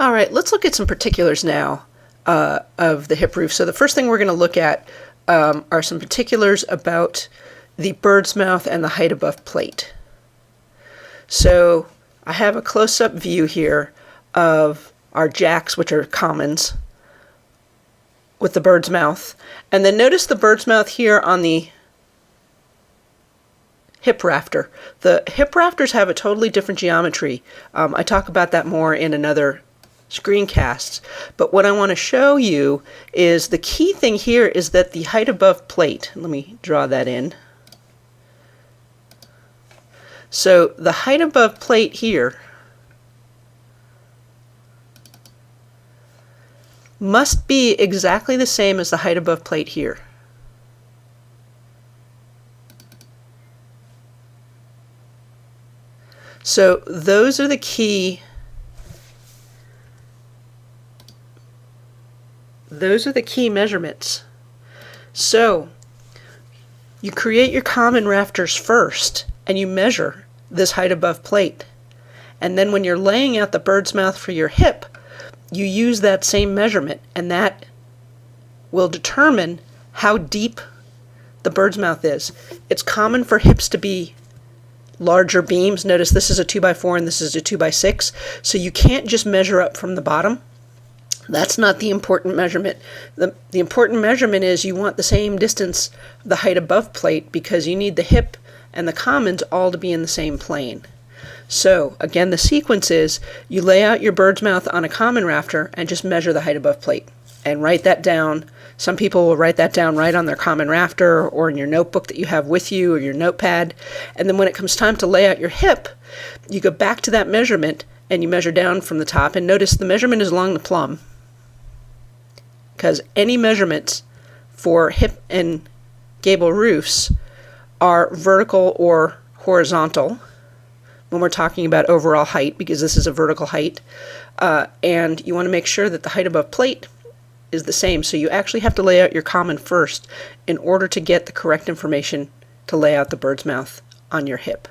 All right, let's look at some particulars now of the hip roof. So the first thing we're going to look at are some particulars about the Birdsmouth and the height above plate. So I have a close-up view here of our jacks, which are commons, with the Birdsmouth. And then notice the Birdsmouth here on the hip rafter. The hip rafters have a totally different geometry. I talk about that more in another screencasts, but what I want to show you is the key thing here is that the height above plate, let me draw that in. So the height above plate here must be exactly the same as the height above plate here. So those are the key measurements. So you create your common rafters first and you measure this height above plate. And then when you're laying out the Birdsmouth for your hip, you use that same measurement, and that will determine how deep the Birdsmouth is. It's common for hips to be larger beams. Notice this is a 2x4 and this is a 2x6, so you can't just measure up from the bottom. That's not the important measurement. The important measurement is you want the same distance, the height above plate, because you need the hip and the commons all to be in the same plane. So again, the sequence is you lay out your Birdsmouth on a common rafter and just measure the height above plate and write that down. Some people will write that down right on their common rafter or in your notebook that you have with you or your notepad. And then when it comes time to lay out your hip, you go back to that measurement and you measure down from the top. And notice the measurement is along the plumb, because any measurements for hip and gable roofs are vertical or horizontal when we're talking about overall height, because this is a vertical height. And you want to make sure that the height above plate is the same. So you actually have to lay out your common first in order to get the correct information to lay out the Birdsmouth on your hip.